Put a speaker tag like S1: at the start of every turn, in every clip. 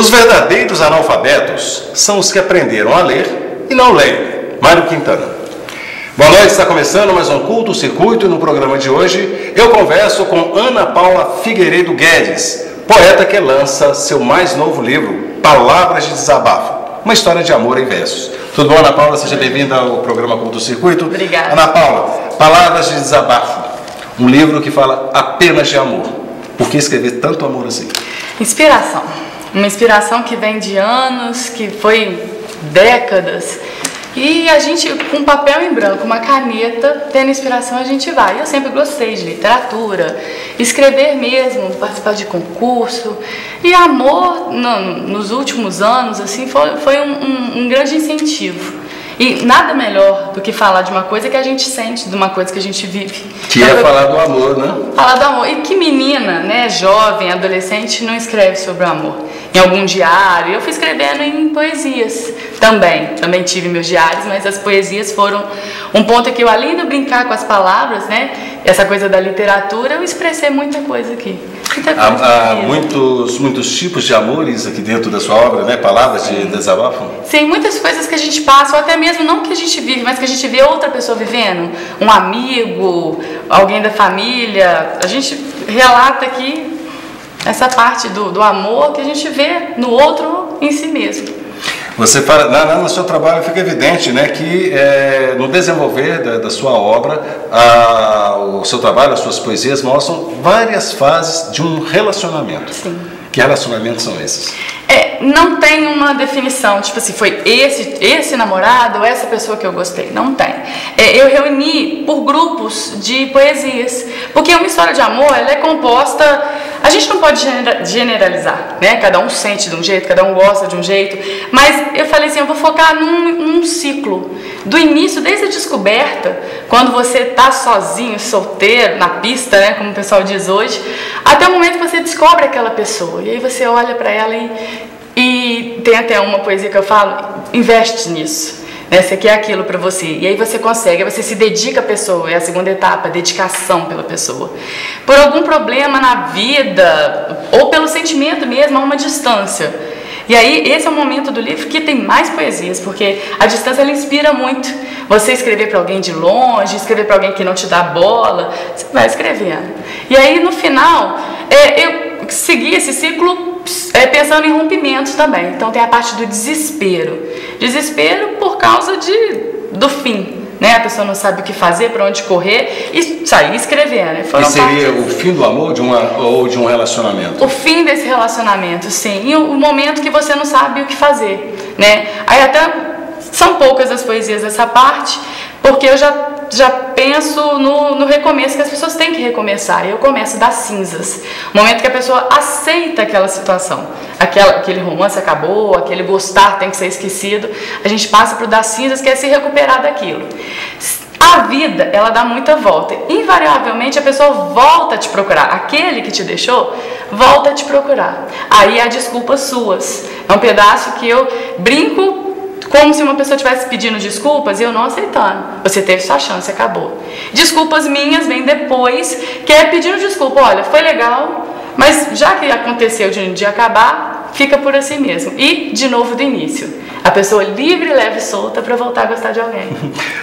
S1: Os verdadeiros analfabetos são os que aprenderam a ler e não leem. Mário Quintana. Boa noite, está começando mais um Culto Circuito e no programa de hoje eu converso com Ana Paula Figueiredo Guedes, poeta que lança seu mais novo livro, Palavras de Desabafo, uma história de amor em versos. Tudo bom, Ana Paula? Seja bem-vinda ao programa Culto Circuito.
S2: Obrigada.
S1: Ana Paula, Palavras de Desabafo, um livro que fala apenas de amor. Por que escrever tanto amor assim?
S2: Inspiração. Uma inspiração que vem de anos, que foi décadas. E a gente, com papel em branco, uma caneta, tendo inspiração, a gente vai. Eu sempre gostei de literatura, escrever mesmo, participar de concurso. E amor, nos últimos anos, assim, foi um grande incentivo. E nada melhor do que falar de uma coisa que a gente sente, de uma coisa que a gente vive.
S1: Que é falar do amor, né?
S2: Falar do amor. E que menina, né, jovem, adolescente, não escreve sobre o amor? Em algum diário. Eu fui escrevendo em poesias também tive meus diários, mas as poesias foram um ponto que eu, além de brincar com as palavras, né, essa coisa da literatura, eu expressei muita coisa aqui.
S1: Há muitos tipos de amores aqui dentro da sua obra, né? Palavras de desabafo?
S2: Sim, muitas coisas que a gente passa, ou até mesmo não que a gente vive, mas que a gente vê outra pessoa vivendo, um amigo, alguém da família. A gente relata aqui essa parte do amor que a gente vê no outro em si mesmo.
S1: Você fala, no seu trabalho fica evidente, né, que no desenvolver da sua obra, o seu trabalho, as suas poesias mostram várias fases de um relacionamento.
S2: Sim.
S1: Que relacionamentos são esses?
S2: Não tem uma definição, tipo assim, foi esse namorado ou essa pessoa que eu gostei. Não tem. Eu reuni por grupos de poesias, porque uma história de amor, ela é composta. A gente não pode generalizar, né? Cada um sente de um jeito, cada um gosta de um jeito. Mas eu falei assim, eu vou focar num ciclo. Do início, desde a descoberta, quando você está sozinho, solteiro, na pista, né? Como o pessoal diz hoje, até o momento que você descobre aquela pessoa. E aí você olha para ela e tem até uma poesia que eu falo, investe nisso. Você quer aquilo para você, e aí você consegue, aí você se dedica à pessoa, é a segunda etapa, a dedicação pela pessoa. Por algum problema na vida, ou pelo sentimento mesmo, há uma distância. E aí esse é o momento do livro que tem mais poesias, porque a distância ela inspira muito. Você escrever para alguém de longe, escrever para alguém que não te dá bola, você vai escrevendo. E aí no final, eu segui esse ciclo pensando em rompimentos também. Então tem a parte do desespero. Desespero por causa do fim, né? A pessoa não sabe o que fazer, para onde correr e sair escrevendo.
S1: E seria o fim do amor ou de um relacionamento?
S2: O fim desse relacionamento, sim. E o momento que você não sabe o que fazer, né? Aí até são poucas as poesias dessa parte, porque eu já penso no recomeço, que as pessoas têm que recomeçar. Eu começo das cinzas, o momento que a pessoa aceita aquela situação, aquele romance acabou, aquele gostar tem que ser esquecido, a gente passa para o das cinzas, que é se recuperar daquilo. A vida, ela dá muita volta, invariavelmente a pessoa volta a te procurar, aquele que te deixou, volta a te procurar. Aí há desculpas suas, é um pedaço que eu brinco, como se uma pessoa estivesse pedindo desculpas e eu não aceitando. Você teve sua chance, acabou. Desculpas minhas vêm depois, que é pedindo desculpa. Olha, foi legal, mas já que aconteceu de um dia acabar, fica por assim mesmo. E, de novo, do início. A pessoa livre, leve e solta para voltar a gostar de alguém.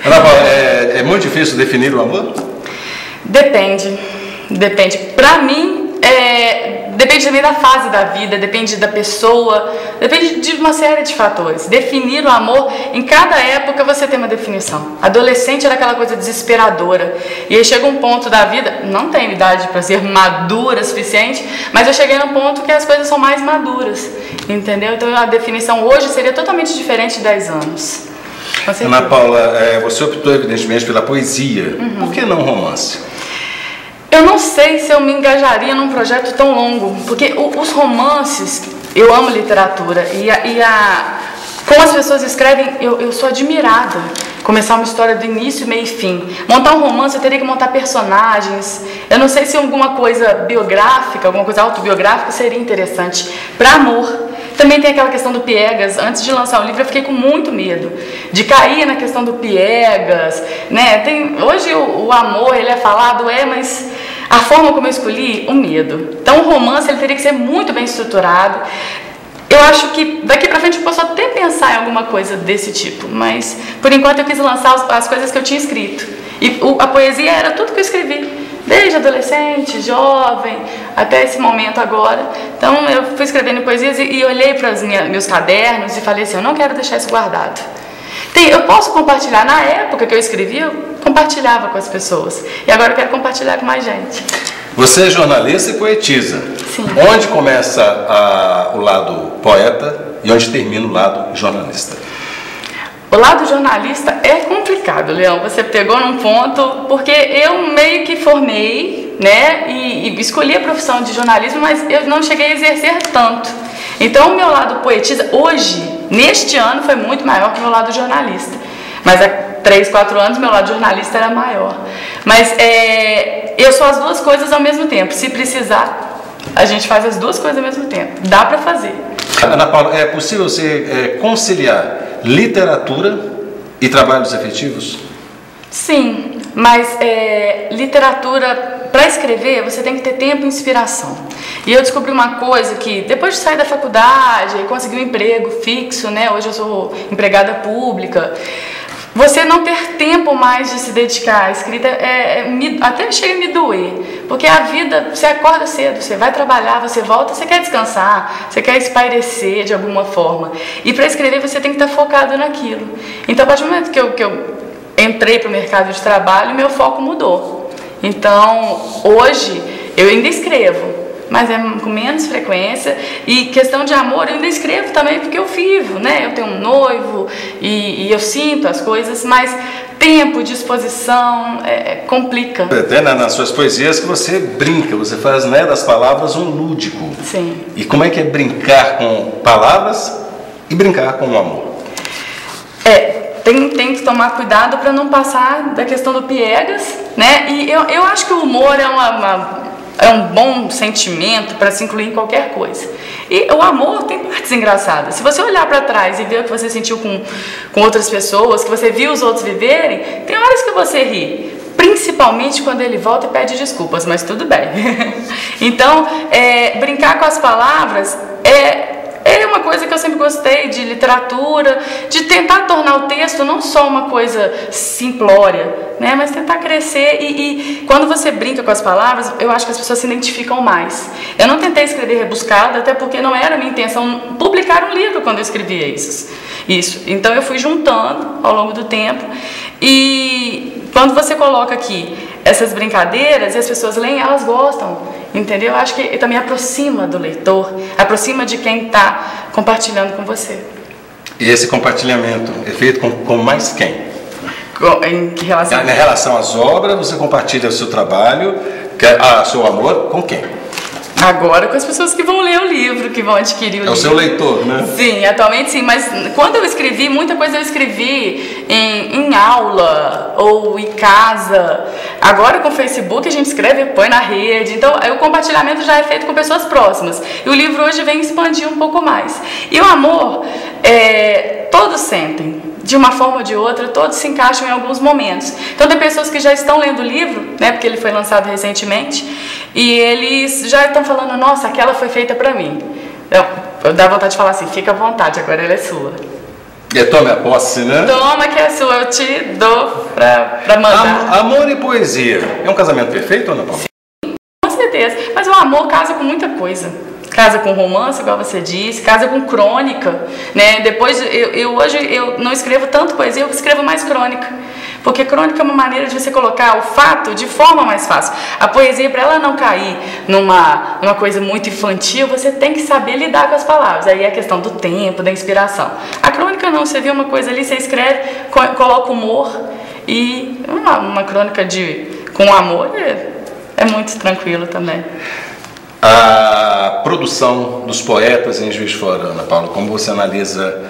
S1: Ana Paula, é muito difícil definir o amor?
S2: Depende. Para mim, depende também da fase da vida, depende da pessoa, depende de uma série de fatores. Definir o amor, em cada época você tem uma definição. Adolescente era aquela coisa desesperadora, e aí chega um ponto da vida, não tenho idade para ser madura o suficiente, mas eu cheguei num ponto que as coisas são mais maduras, entendeu? Então a definição hoje seria totalmente diferente de 10 anos.
S1: Ana Paula, você optou evidentemente pela poesia, por que não romance?
S2: Eu não sei se eu me engajaria num projeto tão longo, porque os romances, eu amo literatura, como as pessoas escrevem, eu sou admirada. Começar uma história do início, meio e fim. Montar um romance, eu teria que montar personagens. Eu não sei se alguma coisa biográfica, alguma coisa autobiográfica seria interessante. Para amor. Também tem aquela questão do piegas. Antes de lançar o livro, eu fiquei com muito medo de cair na questão do piegas, né? Hoje o amor, ele é falado, mas a forma como eu escolhi, o medo. Então o romance, ele teria que ser muito bem estruturado. Eu acho que daqui pra frente eu posso até pensar em alguma coisa desse tipo, mas por enquanto eu quis lançar as coisas que eu tinha escrito. E a poesia era tudo que eu escrevi, desde adolescente, jovem, até esse momento agora. Então eu fui escrevendo poesias e olhei para meus cadernos e falei assim, eu não quero deixar isso guardado. Eu posso compartilhar, na época que eu escrevia, eu compartilhava com as pessoas. E agora eu quero compartilhar com mais gente.
S1: Você é jornalista e poetisa.
S2: Sim.
S1: Onde começa o lado poeta e onde termina o lado jornalista?
S2: O lado jornalista é complicado, Leão. Você pegou num ponto, porque eu meio que formei, né, e escolhi a profissão de jornalismo, mas eu não cheguei a exercer tanto. Então, o meu lado poetisa, hoje, neste ano, foi muito maior que o meu lado jornalista. Mas há 3, 4 anos, meu lado jornalista era maior. Mas eu sou as duas coisas ao mesmo tempo. Se precisar, a gente faz as duas coisas ao mesmo tempo. Dá para fazer.
S1: Ana Paula, é possível você conciliar literatura e trabalhos efetivos?
S2: Sim, mas literatura, para escrever, você tem que ter tempo e inspiração. E eu descobri uma coisa que, depois de sair da faculdade e conseguir um emprego fixo, né? Hoje eu sou empregada pública. Você não ter tempo mais de se dedicar à escrita até chega a me doer. Porque a vida, você acorda cedo, você vai trabalhar, você volta, você quer descansar, você quer espairecer de alguma forma. E para escrever você tem que estar focado naquilo. Então, a partir do momento que eu entrei para o mercado de trabalho, meu foco mudou. Então, hoje, eu ainda escrevo, mas é com menos frequência. E questão de amor, eu ainda escrevo também porque eu vivo, né? Eu tenho um noivo e eu sinto as coisas, mas tempo, disposição, complica.
S1: Até nas suas poesias que você brinca, você faz, né, das palavras um lúdico.
S2: Sim.
S1: E como é que é brincar com palavras e brincar com o amor?
S2: Tem que tomar cuidado para não passar da questão do piegas, né? E eu acho que o humor é um bom sentimento para se incluir em qualquer coisa. E o amor tem partes engraçadas. Se você olhar para trás e ver o que você sentiu com outras pessoas, que você viu os outros viverem, tem horas que você ri. Principalmente quando ele volta e pede desculpas, mas tudo bem. Então, brincar com as palavras é uma coisa que eu sempre gostei de literatura, de tentar tornar o texto não só uma coisa simplória, né, mas tentar crescer e quando você brinca com as palavras, eu acho que as pessoas se identificam mais. Eu não tentei escrever rebuscado, até porque não era a minha intenção publicar um livro quando eu escrevia isso. Então eu fui juntando ao longo do tempo e quando você coloca aqui essas brincadeiras e as pessoas leem, elas gostam. Entendeu? Acho que também aproxima do leitor, aproxima de quem está compartilhando com você.
S1: E esse compartilhamento é feito com mais quem?
S2: Em que relação?
S1: Em relação às obras, você compartilha o seu trabalho, seu amor, com quem?
S2: Agora com as pessoas que vão ler o livro, que vão adquirir o livro.
S1: É o seu leitor, né?
S2: Sim, atualmente sim, mas quando eu escrevi, muita coisa eu escrevi em aula ou em casa. Agora com o Facebook a gente escreve e põe na rede, então o compartilhamento já é feito com pessoas próximas. E o livro hoje vem expandir um pouco mais. E o amor, todos sentem. De uma forma ou de outra, todos se encaixam em alguns momentos. Então tem pessoas que já estão lendo o livro, né, porque ele foi lançado recentemente, e eles já estão falando, nossa, aquela foi feita para mim. Eu dá vontade de falar assim, fica à vontade, agora ela é sua.
S1: Tome a posse, né?
S2: Toma que é sua, eu te dou pra mandar.
S1: Amor e poesia, é um casamento perfeito ou não, Paulo?
S2: Sim, com certeza, mas o amor casa com muita coisa. Casa com romance, igual você disse, casa com crônica, né? Depois, hoje eu não escrevo tanto poesia, eu escrevo mais crônica. Porque crônica é uma maneira de você colocar o fato de forma mais fácil. A poesia, para ela não cair numa coisa muito infantil, você tem que saber lidar com as palavras. Aí é a questão do tempo, da inspiração. A crônica não, você viu uma coisa ali, você escreve, coloca humor. E uma crônica com amor é muito tranquilo também.
S1: A produção dos poetas em Juiz de Fora, Ana Paula, como você analisa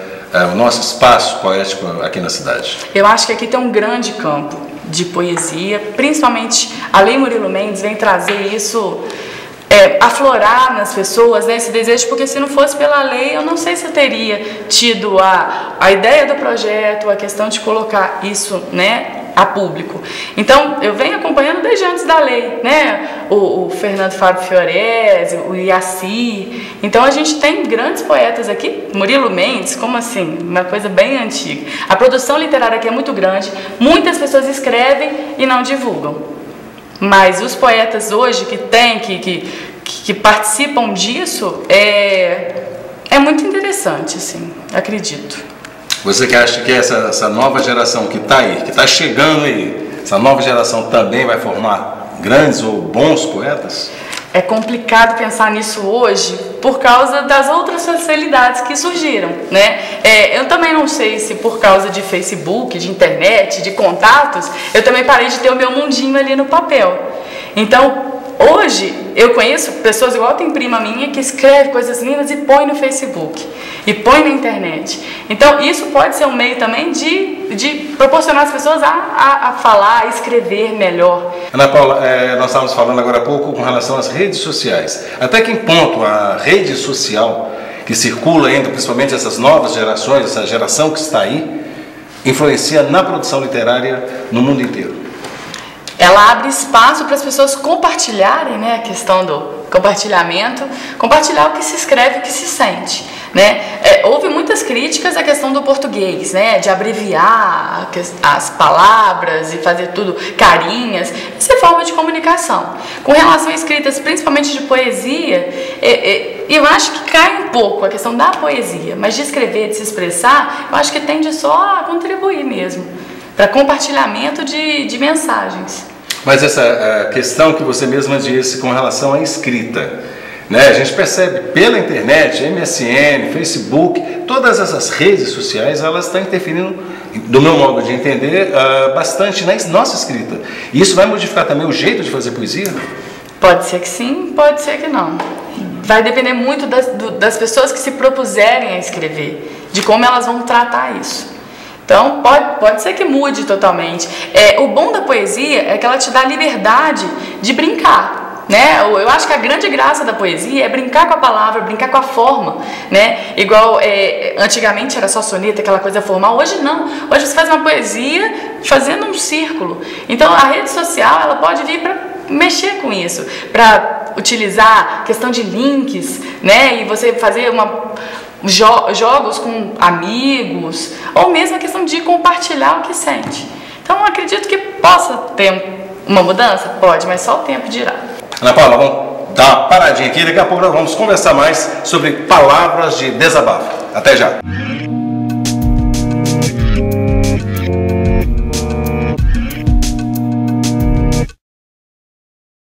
S1: o nosso espaço poético aqui na cidade?
S2: Eu acho que aqui tem um grande campo de poesia, principalmente a Lei Murilo Mendes vem trazer isso, aflorar nas pessoas, né, esse desejo, porque se não fosse pela lei, eu não sei se eu teria tido a ideia do projeto, a questão de colocar isso, né, a público. Então, eu venho acompanhando desde antes da lei, né? O Fernando Fábio Fiorese, o Iaci. Então, a gente tem grandes poetas aqui. Murilo Mendes, como assim? Uma coisa bem antiga. A produção literária aqui é muito grande. Muitas pessoas escrevem e não divulgam. Mas os poetas hoje que participam disso, é muito interessante, assim, acredito.
S1: Você que acha que essa nova geração que está aí, que está chegando aí, essa nova geração também vai formar grandes ou bons poetas?
S2: É complicado pensar nisso hoje por causa das outras facilidades que surgiram, né? Eu também não sei se por causa de Facebook, de internet, de contatos, eu também parei de ter o meu mundinho ali no papel. Então, hoje, eu conheço pessoas, igual tem prima minha, que escreve coisas lindas e põe no Facebook, e põe na internet. Então, isso pode ser um meio também de proporcionar às pessoas a falar, a escrever melhor.
S1: Ana Paula, nós estávamos falando agora há pouco com relação às redes sociais. Até que ponto a rede social que circula ainda, principalmente essas novas gerações, essa geração que está aí, influencia na produção literária no mundo inteiro?
S2: Ela abre espaço para as pessoas compartilharem, né, a questão do compartilhamento, compartilhar o que se escreve, o que se sente, né? Houve muitas críticas à questão do português, né, de abreviar as palavras e fazer tudo carinhas. Isso é forma de comunicação. Com relação a escritas, principalmente de poesia, eu acho que cai um pouco a questão da poesia, mas de escrever, de se expressar, eu acho que tende só a contribuir mesmo para compartilhamento de mensagens.
S1: Mas essa questão que você mesma disse com relação à escrita, né? A gente percebe pela internet, MSN, Facebook, todas essas redes sociais, elas estão interferindo, do meu modo de entender, bastante na nossa escrita. E isso vai modificar também o jeito de fazer poesia?
S2: Pode ser que sim, pode ser que não. Vai depender muito das pessoas que se propuserem a escrever, de como elas vão tratar isso. Então, pode ser que mude totalmente. O bom da poesia é que ela te dá liberdade de brincar, né? Eu acho que a grande graça da poesia é brincar com a palavra, brincar com a forma, né? Igual, antigamente era só soneto, aquela coisa formal. Hoje não. Hoje você faz uma poesia fazendo um círculo. Então, a rede social, ela pode vir para mexer com isso, para utilizar questão de links, né? E você fazer jogos com amigos, ou mesmo a questão de compartilhar o que sente. Então, eu acredito que possa ter uma mudança? Pode, mas só o tempo dirá.
S1: Ana Paula, vamos dar uma paradinha aqui, daqui a pouco nós vamos conversar mais sobre palavras de desabafo. Até já!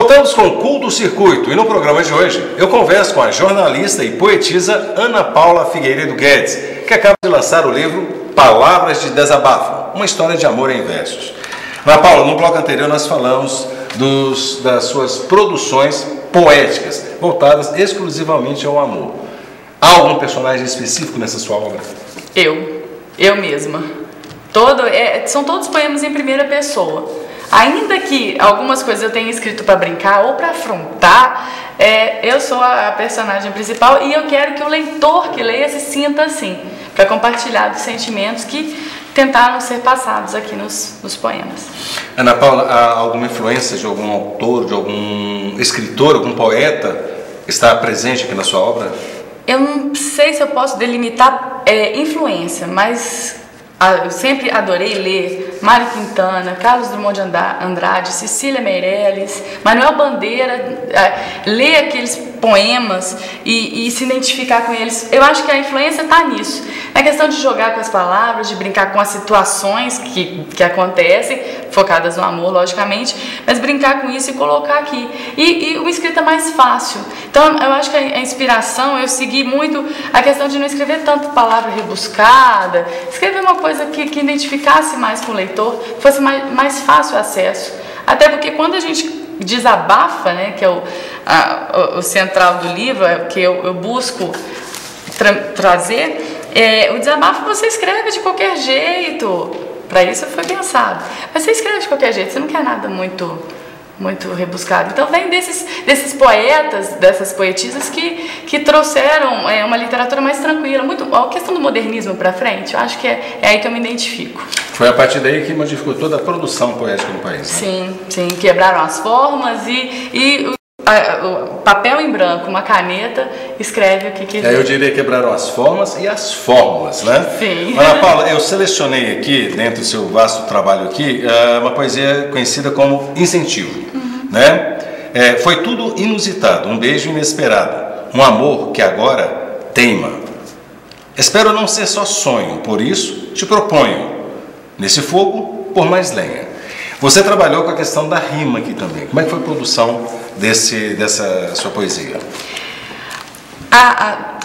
S1: Voltamos com o Culto Circuito e no programa de hoje eu converso com a jornalista e poetisa Ana Paula Figueiredo Guedes, que acaba de lançar o livro Palavras de Desabafo, uma história de amor em versos. Ana Paula, no bloco anterior nós falamos das suas produções poéticas, voltadas exclusivamente ao amor. Há algum personagem específico nessa sua obra? Eu mesma. São todos poemas em primeira pessoa. Ainda que algumas coisas eu tenha escrito para brincar ou para afrontar, eu sou a personagem principal e eu quero que o leitor que leia se sinta assim, para compartilhar dos sentimentos que tentaram ser passados aqui nos poemas. Ana Paula, há alguma influência de algum autor, de algum escritor, algum poeta está presente aqui na sua obra?
S2: Eu não sei se eu posso delimitar influência, mas eu sempre adorei ler Mário Quintana, Carlos Drummond de Andrade, Cecília Meirelles, Manuel Bandeira, ler aqueles poemas e se identificar com eles. Eu acho que a influência está nisso. Na questão de jogar com as palavras, de brincar com as situações que acontecem, focadas no amor, logicamente, mas brincar com isso e colocar aqui. E uma escrita mais fácil. Então, eu acho que a inspiração, eu segui muito a questão de não escrever tanto palavra rebuscada, escrever uma coisa que identificasse mais com o leitor, fosse mais fácil o acesso. Até porque quando a gente desabafa, né, que é o central do livro, que eu busco trazer, o desabafo você escreve de qualquer jeito. Para isso foi pensado. Mas você escreve de qualquer jeito, você não quer nada muito muito rebuscado. Então vem desses poetas, dessas poetisas que trouxeram uma literatura mais tranquila, muito a questão do modernismo para frente. Eu acho que é aí que eu me identifico.
S1: Foi a partir daí que modificou toda a produção poética no país, né?
S2: Sim, sim, quebraram as formas e o papel em branco, uma caneta, escreve o que quiser.
S1: Eu diria que quebraram as formas e as fórmulas, né?
S2: Sim.
S1: Ana Paula, eu selecionei aqui, dentro do seu vasto trabalho aqui, uma poesia conhecida como Incentivo, né? Foi tudo inusitado, um beijo inesperado, um amor que agora teima. Espero não ser só sonho, por isso te proponho, nesse fogo, por mais lenha. Você trabalhou com a questão da rima aqui também. Como é que foi a produção dessa sua poesia?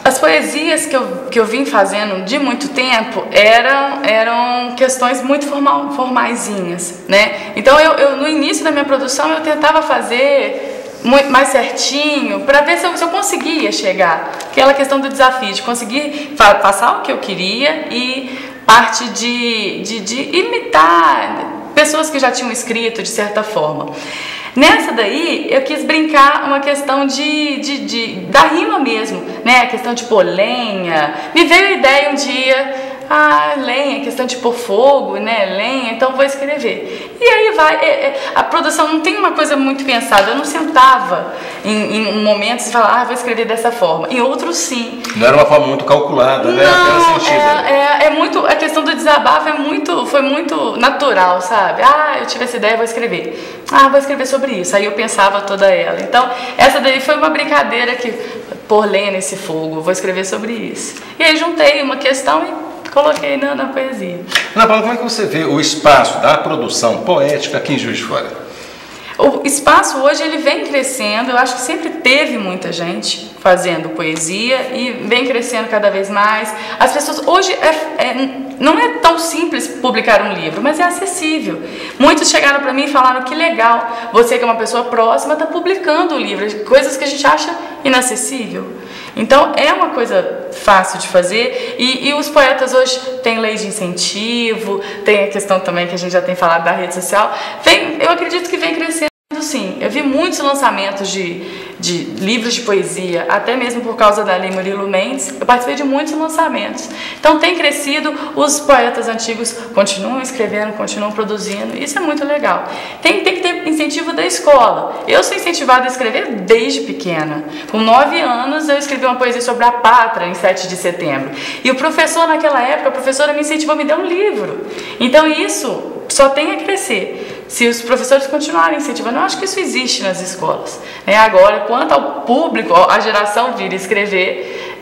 S2: As poesias que eu vim fazendo de muito tempo eram questões muito formaisinhas, né? Então no início da minha produção eu tentava fazer mais certinho para ver se eu conseguia chegar. Aquela questão do desafio, de conseguir passar o que eu queria e parte de imitar pessoas que já tinham escrito de certa forma. Nessa daí, eu quis brincar uma questão da rima mesmo, né? A questão de pôr lenha. Me veio a ideia um dia, lenha, questão de pôr fogo, né? Lenha, então vou escrever. E aí vai, a produção não tem uma coisa muito pensada. Eu não sentava em momentos e falava, vou escrever dessa forma. Em outros, sim.
S1: Não era uma forma muito calculada, né?
S2: Não, muito, a questão do desabafo foi muito natural, sabe? Eu tive essa ideia, vou escrever. Vou escrever sobre isso. Aí eu pensava toda ela. Então, essa daí foi uma brincadeira que pôr lenha nesse fogo, vou escrever sobre isso. E aí juntei uma questão e coloquei na poesia.
S1: Ana Paula, como é que você vê o espaço da produção poética aqui em Juiz de Fora?
S2: O espaço hoje ele vem crescendo, eu acho que sempre teve muita gente fazendo poesia e vem crescendo cada vez mais. As pessoas hoje não é tão simples publicar um livro, mas é acessível. Muitos chegaram para mim e falaram que legal, você que é uma pessoa próxima está publicando um livro, coisas que a gente acha inacessível. Então é uma coisa fácil de fazer e os poetas hoje têm leis de incentivo, tem a questão também que a gente já tem falado da rede social, eu acredito que vem crescendo sim. Eu vi muitos lançamentos de livros de poesia, até mesmo por causa da Lei Murilo Mendes, eu participei de muitos lançamentos. Então tem crescido, os poetas antigos continuam escrevendo, continuam produzindo, isso é muito legal. Tem que ter incentivo da escola. Eu sou incentivada a escrever desde pequena. Com 9 anos eu escrevi uma poesia sobre a pátria em 7 de setembro. E o professor naquela época, a professora me incentivou a me dar um livro. Então isso só tem a crescer. Se os professores continuarem incentivando, eu acho que isso existe nas escolas. Agora, quanto ao público, a geração vir escrever,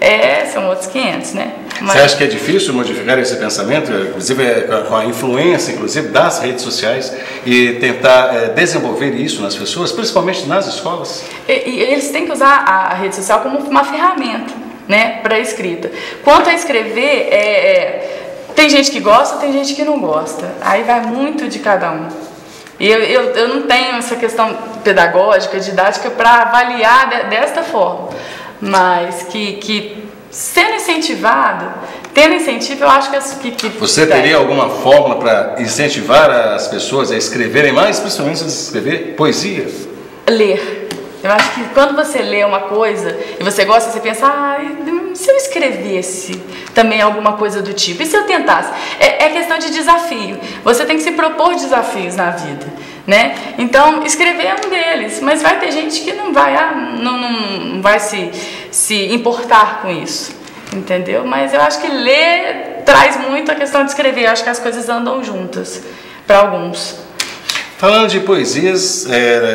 S2: são outros 500, né?
S1: Mas... Você acha que é difícil modificar esse pensamento, inclusive com a influência, inclusive das redes sociais, e tentar desenvolver isso nas pessoas, principalmente nas escolas?
S2: E eles têm que usar a rede social como uma ferramenta, né, para a escrita. Quanto a escrever, tem gente que gosta, tem gente que não gosta. Aí vai muito de cada um. E eu não tenho essa questão pedagógica, didática, para avaliar desta forma. Mas que sendo incentivado, tendo incentivo, eu acho que
S1: Você teria alguma fórmula para incentivar as pessoas a escreverem mais, principalmente a escrever poesia?
S2: Ler. Eu acho que quando você lê uma coisa e você gosta, você pensa, se eu escrevesse também alguma coisa do tipo, e se eu tentasse? É questão de desafio. Você tem que se propor desafios na vida, né? Então, escrever é um deles, mas vai ter gente que não vai se importar com isso, entendeu? Mas eu acho que ler traz muito a questão de escrever. Eu acho que as coisas andam juntas, para alguns.
S1: Falando de poesias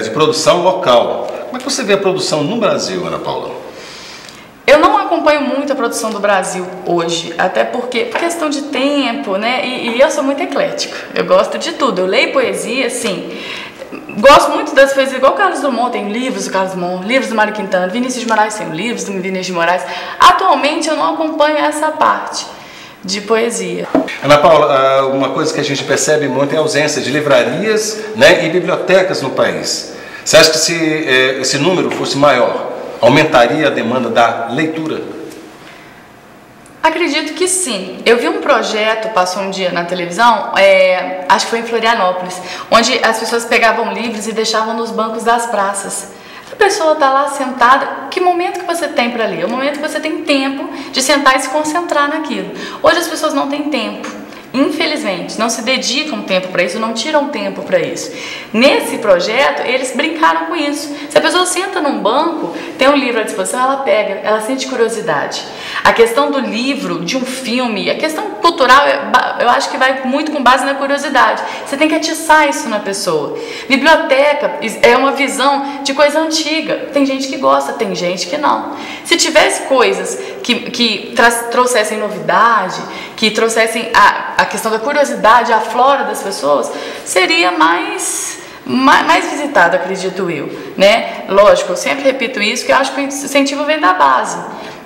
S1: de produção local, como é que você vê a produção no Brasil, Ana Paula?
S2: Eu não acompanho muito a produção do Brasil hoje, até porque, por questão de tempo, né? E eu sou muito eclética, eu gosto de tudo. Eu leio poesia, sim. Gosto muito das poesias, igual o Carlos Drummond, tem livros do Carlos Drummond, livros do Mário Quintana, Vinícius de Moraes tem livros do Vinícius de Moraes. Atualmente eu não acompanho essa parte de poesia.
S1: Ana Paula, uma coisa que a gente percebe muito é a ausência de livrarias, né, e bibliotecas no país. Você acha que se esse número fosse maior, aumentaria a demanda da leitura?
S2: Acredito que sim. Eu vi um projeto, passou um dia na televisão, acho que foi em Florianópolis, onde as pessoas pegavam livros e deixavam nos bancos das praças. A pessoa está lá sentada, que momento que você tem para ler? O momento que você tem tempo de sentar e se concentrar naquilo. Hoje as pessoas não têm tempo. Infelizmente, não se dedicam tempo para isso, não tiram tempo para isso. Nesse projeto, eles brincaram com isso. Se a pessoa senta num banco, tem um livro à disposição, ela pega, ela sente curiosidade. A questão do livro, de um filme, a questão cultural, eu acho que vai muito com base na curiosidade. Você tem que atiçar isso na pessoa. Biblioteca é uma visão de coisa antiga. Tem gente que gosta, tem gente que não. Se tivesse coisas que trouxessem novidade, que trouxessem a questão da curiosidade, a flora das pessoas, seria mais visitado, acredito eu, né? Lógico, eu sempre repito isso, que eu acho que o incentivo vem da base,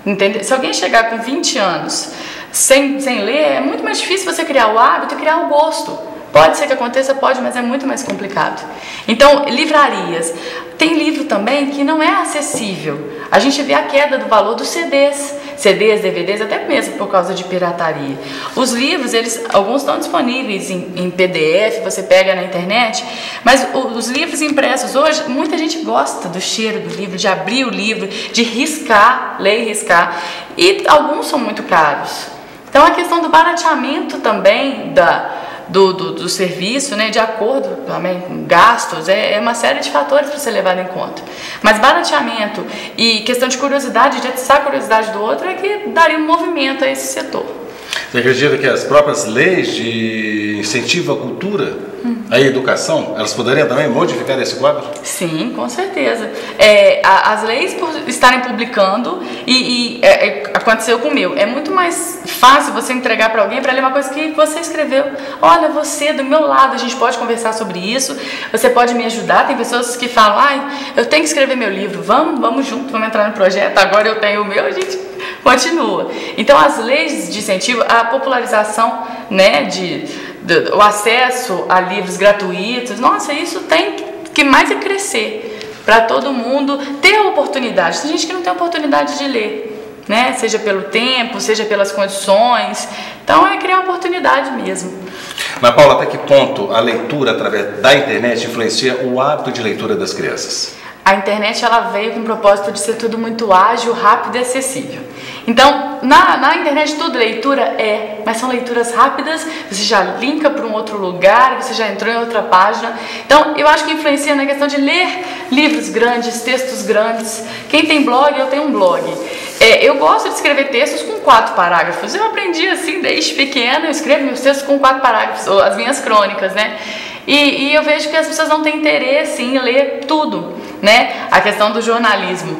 S2: entende? Se alguém chegar com 20 anos sem ler, é muito mais difícil você criar o hábito e criar o gosto. Pode ser que aconteça, pode, mas é muito mais complicado. Então, livrarias. Tem livro também que não é acessível. A gente vê a queda do valor dos CDs, DVDs, até mesmo por causa de pirataria. Os livros, alguns estão disponíveis em PDF, você pega na internet, mas os livros impressos hoje, muita gente gosta do cheiro do livro, de abrir o livro, de riscar, ler e riscar, e alguns são muito caros. Então, a questão do barateamento também do serviço, né, de acordo também com gastos, é uma série de fatores para ser levado em conta. Mas barateamento e questão de curiosidade, de atiçar a curiosidade do outro, é que daria um movimento a esse setor.
S1: Você acredita que as próprias leis de incentivo à cultura, à educação, elas poderiam também modificar esse quadro?
S2: Sim, com certeza. As leis, por estarem publicando, aconteceu com o meu, é muito mais fácil você entregar para alguém para ler uma coisa que você escreveu. Olha, você do meu lado, a gente pode conversar sobre isso, você pode me ajudar. Tem pessoas que falam, eu tenho que escrever meu livro, vamos junto, vamos entrar no projeto, agora eu tenho o meu, a gente continua. Então, as leis de incentivo, a popularização, né, o acesso a livros gratuitos, nossa, isso tem que mais crescer para todo mundo ter a oportunidade. Tem gente que não tem oportunidade de ler, né, seja pelo tempo, seja pelas condições. Então, é criar oportunidade mesmo.
S1: Mas, Paula, até que ponto a leitura através da internet influencia o hábito de leitura das crianças?
S2: A internet, ela veio com o propósito de ser tudo muito ágil, rápido e acessível. Então, na internet tudo leitura mas são leituras rápidas, você já linka para um outro lugar, você já entrou em outra página. Então, eu acho que influencia na questão de ler livros grandes, textos grandes. Quem tem blog, eu tenho um blog. Eu gosto de escrever textos com 4 parágrafos. Eu aprendi assim desde pequena, eu escrevo meus textos com 4 parágrafos, ou as minhas crônicas, né? E eu vejo que as pessoas não têm interesse em ler tudo, né? A questão do jornalismo.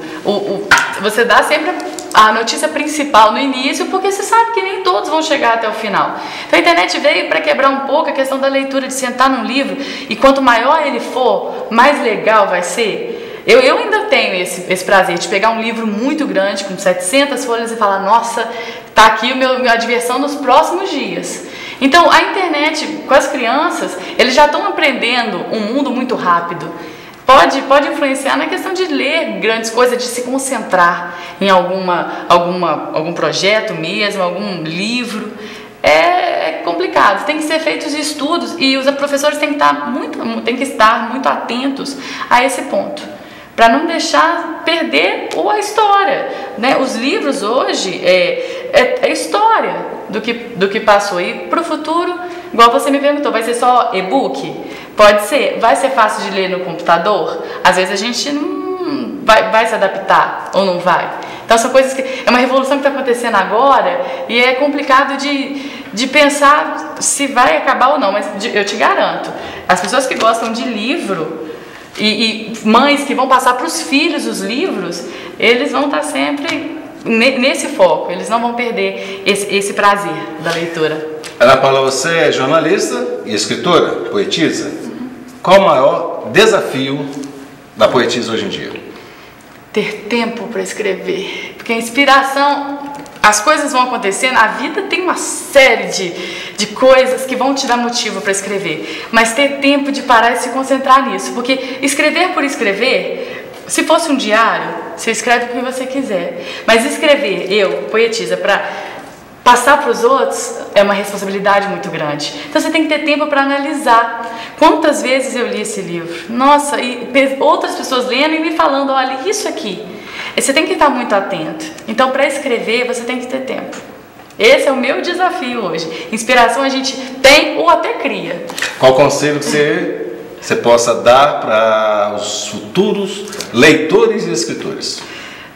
S2: Você dá sempre a notícia principal no início, porque você sabe que nem todos vão chegar até o final. Então a internet veio para quebrar um pouco a questão da leitura, de sentar num livro, e quanto maior ele for, mais legal vai ser. Eu ainda tenho esse prazer de pegar um livro muito grande, com 700 folhas, e falar, nossa, tá aqui a diversão nos próximos dias. Então, a internet, com as crianças, eles já estão aprendendo um mundo muito rápido. Pode influenciar na questão de ler grandes coisas, de se concentrar em algum projeto mesmo, algum livro. É complicado, tem que ser feitos estudos e os professores têm que estar muito atentos a esse ponto, para não deixar perder a história, né? Os livros hoje é história do que passou. E para o futuro, igual você me perguntou, vai ser só e-book? Pode ser. Vai ser fácil de ler no computador? Às vezes a gente não vai se adaptar ou não vai. Então são coisas que... É uma revolução que está acontecendo agora e é complicado de pensar se vai acabar ou não. Mas eu te garanto, as pessoas que gostam de livro... E mães que vão passar para os filhos os livros, eles vão estar sempre nesse foco, eles não vão perder esse prazer da leitura.
S1: Ana Paula, você é jornalista e escritora, poetisa. Qual o maior desafio da poetisa hoje em dia?
S2: Ter tempo para escrever, porque a inspiração... As coisas vão acontecendo, a vida tem uma série de coisas que vão te dar motivo para escrever, mas ter tempo de parar e se concentrar nisso, porque escrever por escrever, se fosse um diário, você escreve o que você quiser, mas escrever, poetisa, para passar para os outros é uma responsabilidade muito grande. Então você tem que ter tempo para analisar. Quantas vezes eu li esse livro? Nossa, e outras pessoas lendo e me falando, olha, isso aqui. Você tem que estar muito atento. Então, para escrever, você tem que ter tempo. Esse é o meu desafio hoje. Inspiração a gente tem ou até cria.
S1: Qual conselho que você possa dar para os futuros leitores e escritores?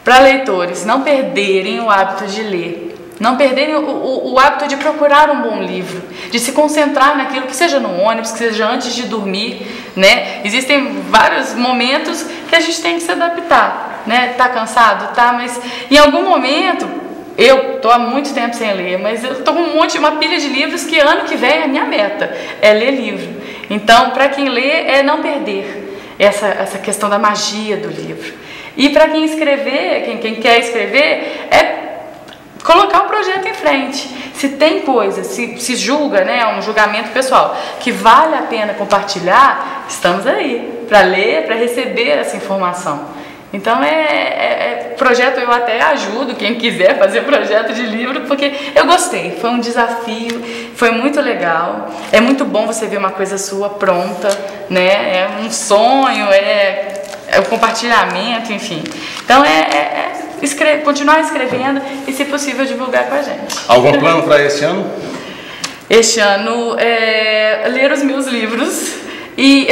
S2: Para leitores, não perderem o hábito de ler. Não perderem o hábito de procurar um bom livro, de se concentrar naquilo, que seja no ônibus, que seja antes de dormir, né? Existem vários momentos que a gente tem que se adaptar, né? Tá cansado? Tá, mas em algum momento, eu tô há muito tempo sem ler, mas eu tô com uma pilha de livros que ano que vem a minha meta é ler livro. Então, para quem lê, é não perder essa questão da magia do livro. E para quem escrever, quem quer escrever, é colocar o projeto em frente. Se tem coisa, se julga, né, um julgamento pessoal, que vale a pena compartilhar, estamos aí para ler, para receber essa informação. Então projeto, eu até ajudo quem quiser fazer projeto de livro, porque eu gostei, foi um desafio, foi muito legal, é muito bom você ver uma coisa sua pronta, né, é um sonho, é o compartilhamento, enfim. Então continuar escrevendo e, se possível, divulgar com a gente.
S1: Algum plano para esse ano?
S2: Este ano é ler os meus livros e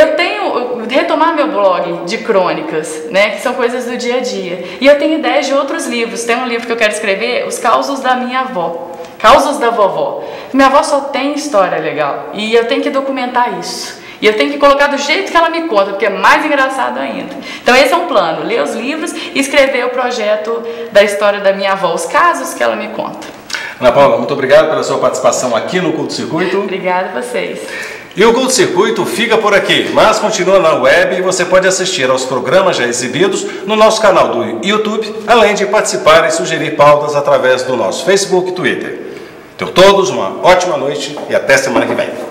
S2: retomar meu blog de crônicas, né, que são coisas do dia a dia. E eu tenho ideias de outros livros. Tem um livro que eu quero escrever, Os Causos da Minha Avó, Causos da Vovó. Minha avó só tem história legal e eu tenho que documentar isso. E eu tenho que colocar do jeito que ela me conta, porque é mais engraçado ainda. Então esse é um plano, ler os livros e escrever o projeto da história da minha avó, os casos que ela me conta.
S1: Ana Paula, muito obrigado pela sua participação aqui no Curto Circuito.
S2: Obrigada a vocês.
S1: E o Curto Circuito fica por aqui, mas continua na web e você pode assistir aos programas já exibidos no nosso canal do YouTube, além de participar e sugerir pautas através do nosso Facebook e Twitter. Tenham todos uma ótima noite e até semana que vem.